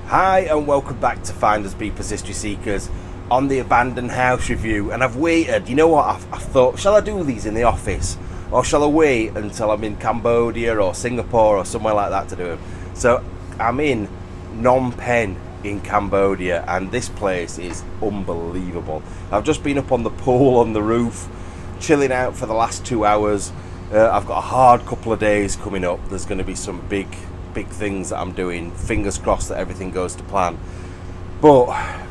Hi and welcome back to FindersBeepers History Seekers on the abandoned house review. And I've waited, you know what, I thought, shall I do these in the office or shall I wait until I'm in Cambodia or Singapore or somewhere like that to do them? So I'm in Phnom Penh in Cambodia and this place is unbelievable. I've just been up on the pool on the roof, chilling out for the last 2 hours. I've got a hard couple of days coming up. There's going to be some big things that I'm doing. Fingers crossed that everything goes to plan. But I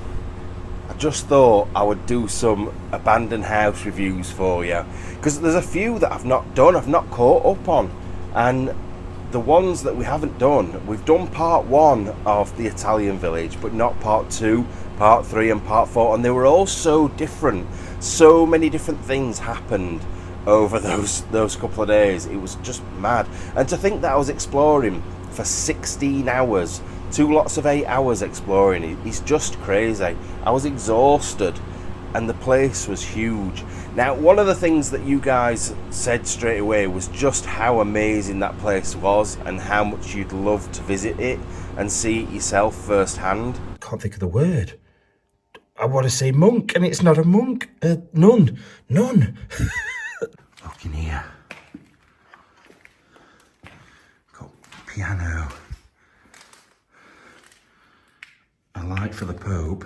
just thought I would do some abandoned house reviews for you, because there's a few that I've not done, I've not caught up on, and the ones that we haven't done, we've done part 1 of the Italian village, but not part 2, part 3 and part 4, and they were all so different. So many different things happened over those couple of days. It was just mad. And to think that I was exploring for 16 hours, 2 lots of 8 hours exploring, it's just crazy. I was exhausted and the place was huge. Now, one of the things that you guys said straight away was just how amazing that place was and how much you'd love to visit it and see it yourself firsthand. Can't think of the word. I want to say monk, and it's not a monk. Nun. Look in here. Got piano. A light for the Pope.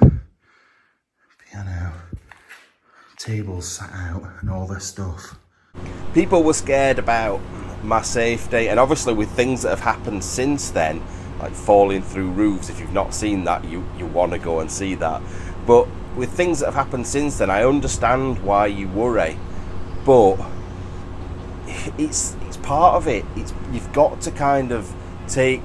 Piano. Tables sat out and all this stuff. People were scared about my safety, and obviously with things that have happened since then, like falling through roofs, if you've not seen that, you want to go and see that. But with things that have happened since then, I understand why you worry, but it's part of it. You've got to kind of take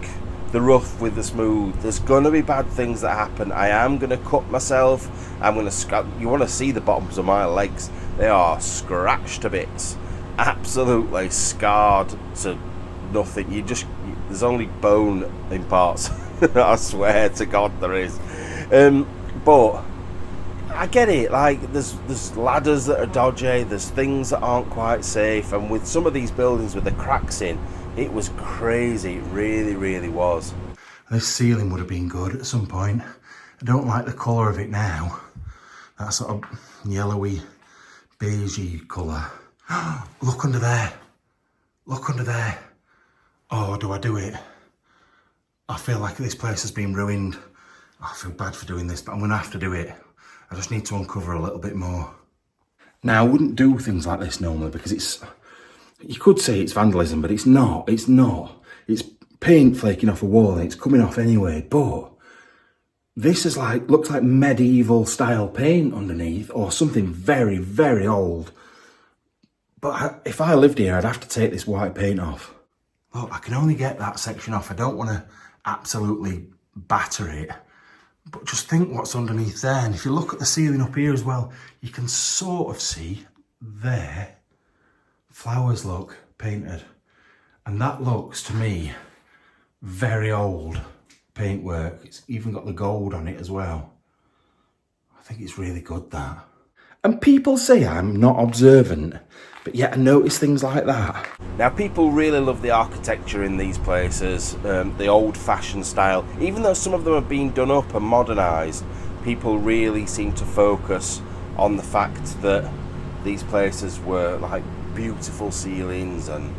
the rough with the smooth. There's gonna be bad things that happen. I am gonna cut myself. I'm gonna scratch. You want to see the bottoms of my legs? They are scratched to bits, absolutely scarred to nothing. There's only bone in parts. I swear to God there is. But I get it, like there's ladders that are dodgy, there's things that aren't quite safe, and with some of these buildings with the cracks in, it was crazy. It really was. This ceiling would have been good at some point. I don't like the colour of it now. That sort of yellowy, beigey colour. Look under there. Look under there. Oh, do I do it? I feel like this place has been ruined. I feel bad for doing this, but I'm going to have to do it. I just need to uncover a little bit more. Now, I wouldn't do things like this normally because you could say it's vandalism, but it's not. It's not. It's paint flaking off a wall and it's coming off anyway, but this is looks like medieval style paint underneath or something very old. But if I lived here, I'd have to take this white paint off. Look, I can only get that section off. I don't want to absolutely batter it. But just think what's underneath there. And if you look at the ceiling up here as well, you can sort of see there, flowers look painted. And that looks to me very old paintwork. It's even got the gold on it as well. I think it's really good, that. And people say I'm not observant, but yet I notice things like that. Now, people really love the architecture in these places, the old-fashioned style. Even though some of them have been done up and modernised, people really seem to focus on the fact that these places were like beautiful ceilings and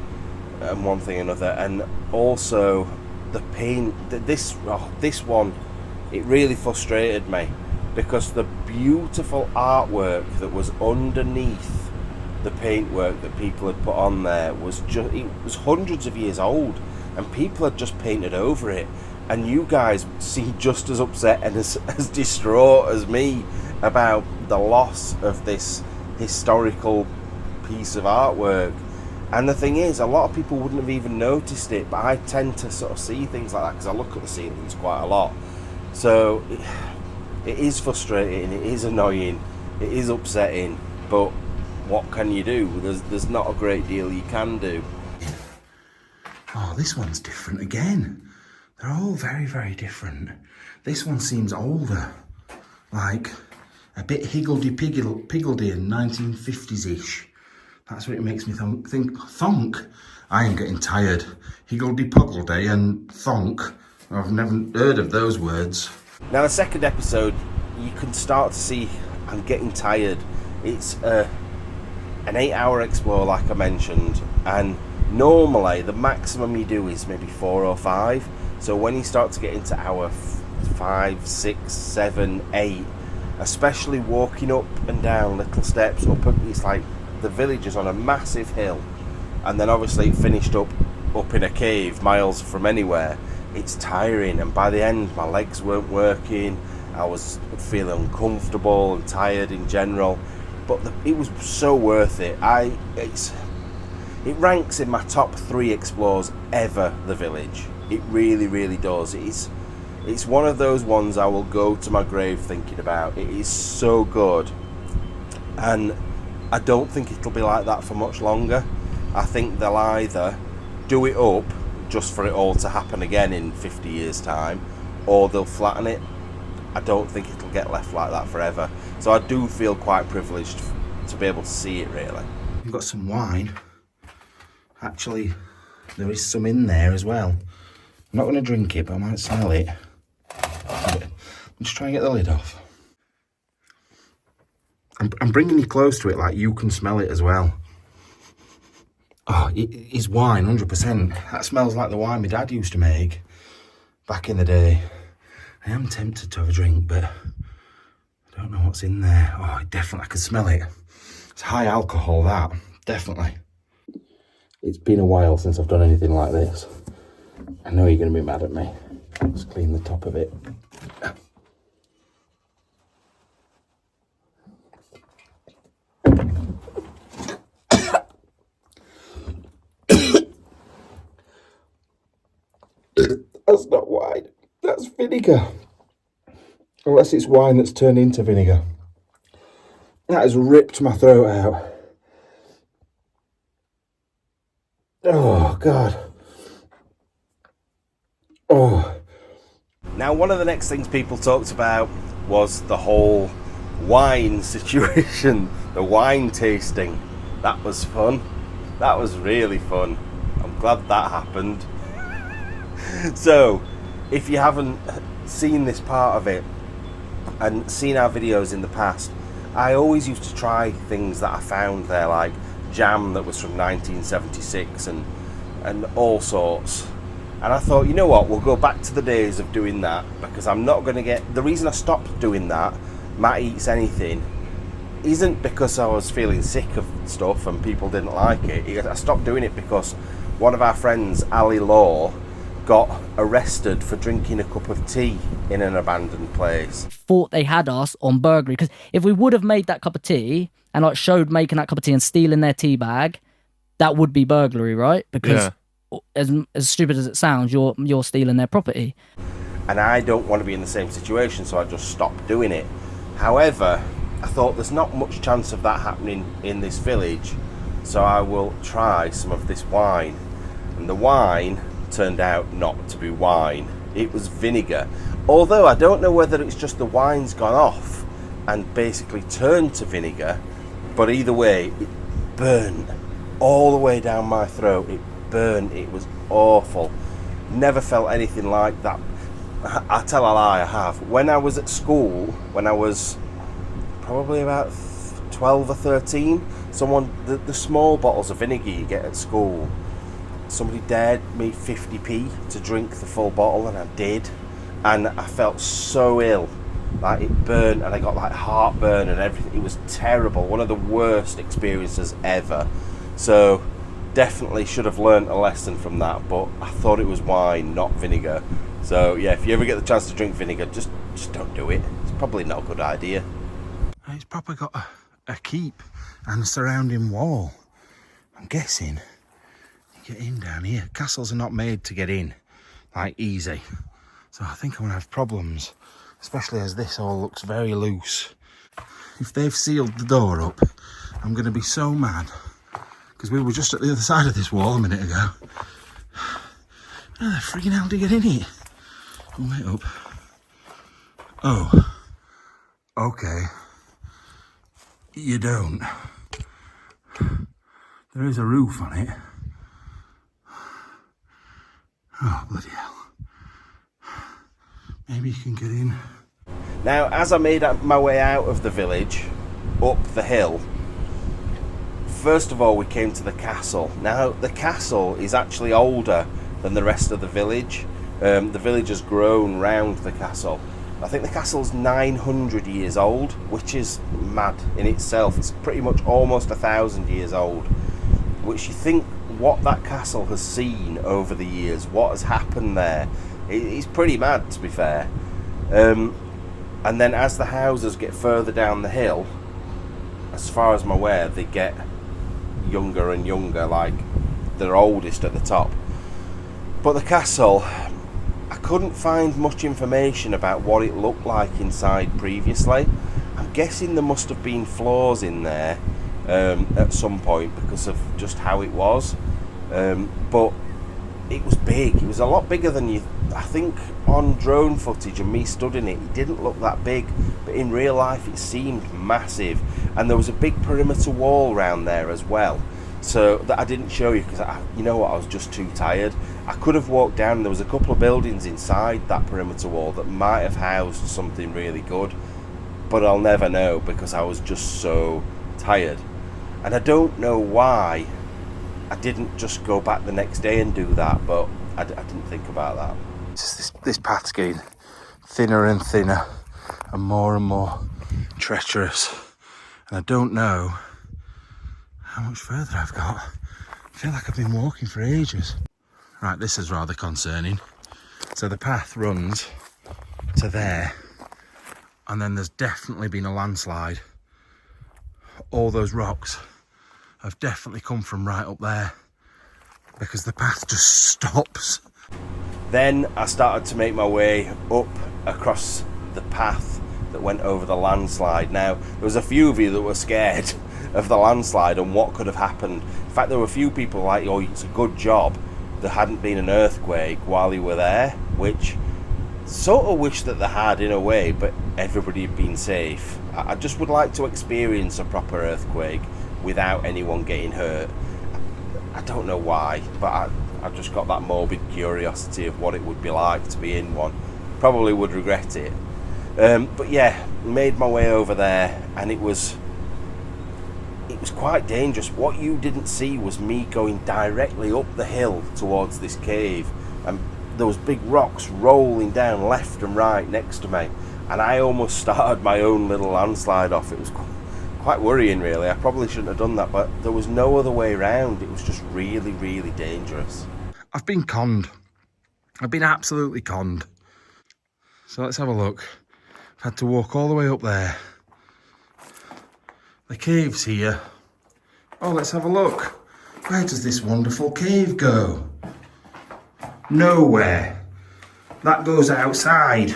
one thing and another. And also the paint. This one, it really frustrated me because the beautiful artwork that was underneath the paintwork that people had put on there was hundreds of years old, and people had just painted over it. And you guys seem just as upset and as distraught as me about the loss of this historical piece of artwork. And the thing is, a lot of people wouldn't have even noticed it, but I tend to sort of see things like that because I look at the ceilings quite a lot. So it is frustrating, it is annoying, it is upsetting, but what can you do? There's not a great deal you can do. Oh, this one's different again. They're all very different. This one seems older, like a bit higgledy-piggledy and 1950s-ish. That's what it makes me think. Thonk. I ain't getting tired. Higgledy-poggledy and thonk. I've never heard of those words. Now the second episode, you can start to see I'm getting tired. It's an 8-hour explore, like I mentioned, and normally the maximum you do is maybe 4 or 5. So when you start to get into hour 5, 6, 7, 8, especially walking up and down little steps it's like the village is on a massive hill, and then obviously it finished up in a cave miles from anywhere. It's tiring, and by the end my legs weren't working. I was feeling uncomfortable and tired in general, but it was so worth it. It ranks in my top 3 explores ever, the village. It really, really does. It's one of those ones I will go to my grave thinking about. It is so good, and I don't think it'll be like that for much longer. I think they'll either do it up just for it all to happen again in 50 years time, or they'll flatten it. I don't think it'll get left like that forever. So I do feel quite privileged to be able to see it, really. We've got some wine. Actually, there is some in there as well. I'm not going to drink it, but I might smell it. I'm just trying to get the lid off. I'm bringing you close to it, like you can smell it as well. Oh, it is wine, 100%. That smells like the wine my dad used to make back in the day. I am tempted to have a drink, but I don't know what's in there. Oh, definitely, I can smell it. It's high alcohol, that, definitely. It's been a while since I've done anything like this. I know you're going to be mad at me. Let's clean the top of it. That's not wine. That's vinegar. Unless it's wine that's turned into vinegar. That has ripped my throat out. Oh, God. Oh. Now, one of the next things people talked about was the whole wine situation, the wine tasting. That was fun. That was really fun. I'm glad that happened. So, if you haven't seen this part of it and seen our videos in the past, I always used to try things that I found there, like jam that was from 1976 and all sorts. And I thought, you know what, we'll go back to the days of doing that, because I'm not going to get... The reason I stopped doing that, Matt Eats Anything, isn't because I was feeling sick of stuff and people didn't like it. I stopped doing it because one of our friends, Ali Law, got arrested for drinking a cup of tea in an abandoned place. Thought they had us on burglary, because if we would have made that cup of tea and like showed making that cup of tea and stealing their tea bag, that would be burglary, right? Because as stupid as it sounds, you're stealing their property. And I don't want to be in the same situation, so I just stopped doing it. However, I thought there's not much chance of that happening in this village, so I will try some of this wine. And the wine turned out not to be wine. It was vinegar. Although I don't know whether it's just the wine's gone off and basically turned to vinegar, but either way, it burned all the way down my throat. It burned. It was awful. Never felt anything like that. I tell a lie, I have. When I was at school, when I was probably about 12 or 13, the small bottles of vinegar you get at school, somebody dared me 50p to drink the full bottle, and I did, and I felt so ill, like it burned, and I got like heartburn and everything. It was terrible, one of the worst experiences ever. So definitely should have learnt a lesson from that, but I thought it was wine, not vinegar. So yeah, if you ever get the chance to drink vinegar, just don't do it. It's probably not a good idea. It's probably got a keep and a surrounding wall. I'm guessing you get in down here. Castles are not made to get in, like easy. So I think I'm gonna have problems, especially as this all looks very loose. If they've sealed the door up, I'm gonna be so mad, because we were just at the other side of this wall a minute ago. How the freaking hell do you get in here? Wait up. Oh. Okay. You don't. There is a roof on it. Oh, bloody hell. Maybe you can get in. Now, as I made my way out of the village, up the hill, first of all we came to the castle. Now, the castle is actually older than the rest of the village. The village has grown round the castle. I think the castle's 900 years old, which is mad in itself. It's pretty much almost 1,000 years old, which you think what that castle has seen over the years, what has happened there, it's pretty mad, to be fair. And then as the houses get further down the hill, as far as I'm aware, they get younger and younger, like they're oldest at the top. But the castle, I couldn't find much information about what it looked like inside previously. I'm guessing there must have been floors in there at some point because of just how it was. But it was big. It was a lot bigger than you... I think on drone footage and me studying it, it didn't look that big. But in real life, it seemed massive. And there was a big perimeter wall around there as well. So that I didn't show you because, you know what, I was just too tired. I could have walked down. There was a couple of buildings inside that perimeter wall that might have housed something really good, but I'll never know because I was just so tired. And I don't know why I didn't just go back the next day and do that, but I didn't think about that. This path's getting thinner and thinner and more treacherous, and I don't know how much further I've got. I feel like I've been walking for ages. Right, this is rather concerning. So the path runs to there, and then there's definitely been a landslide. All those rocks have definitely come from right up there because the path just stops. Then I started to make my way up across the path that went over the landslide. Now, there was a few of you that were scared of the landslide and what could have happened. In fact, there were a few people like, oh, it's a good job there hadn't been an earthquake while you were there, which sort of wish that there had in a way, but everybody had been safe. I just would like to experience a proper earthquake without anyone getting hurt. I don't know why, but I've just got that morbid curiosity of what it would be like to be in one. Probably would regret it. But yeah, made my way over there, and it was quite dangerous. What you didn't see was me going directly up the hill towards this cave, and there was big rocks rolling down left and right next to me, and I almost started my own little landslide off. It was quite worrying, really. I probably shouldn't have done that, but there was no other way around. It was just really, really dangerous. I've been conned. I've been absolutely conned. So let's have a look. I've had to walk all the way up there. The cave's here. Oh, let's have a look. Where does this wonderful cave go? Nowhere. That goes outside.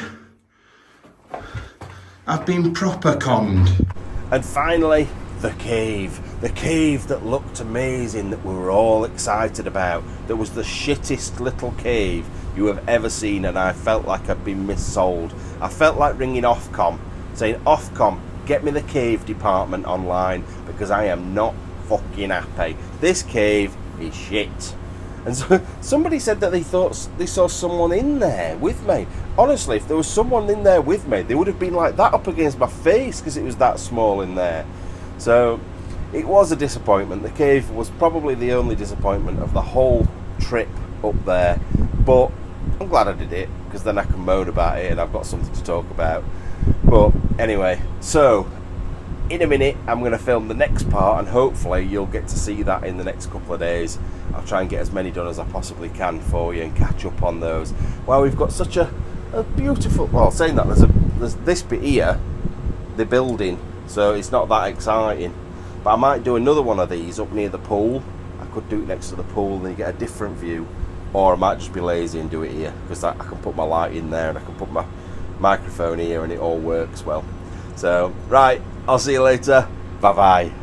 I've been proper conned. And finally, the cave that looked amazing, that we were all excited about, that was the shittest little cave you have ever seen, and I felt like I'd been missold. I felt like ringing Ofcom, saying, Ofcom, get me the cave department online, because I am not fucking happy. This cave is shit. And so somebody said that they thought they saw someone in there with me. Honestly, if there was someone in there with me, they would have been like that up against my face because it was that small in there. So it was a disappointment. The cave was probably the only disappointment of the whole trip up there. But I'm glad I did it because then I can moan about it and I've got something to talk about. But anyway, so in a minute I'm going to film the next part, and hopefully you'll get to see that in the next couple of days. I'll try and get as many done as I possibly can for you and catch up on those. Well, we've got such a beautiful... Well, saying that, there's this bit here, the building, so it's not that exciting. But I might do another one of these up near the pool. I could do it next to the pool and then you get a different view. Or I might just be lazy and do it here, because I can put my light in there and I can put my microphone here and it all works well. So, right, I'll see you later. Bye-bye.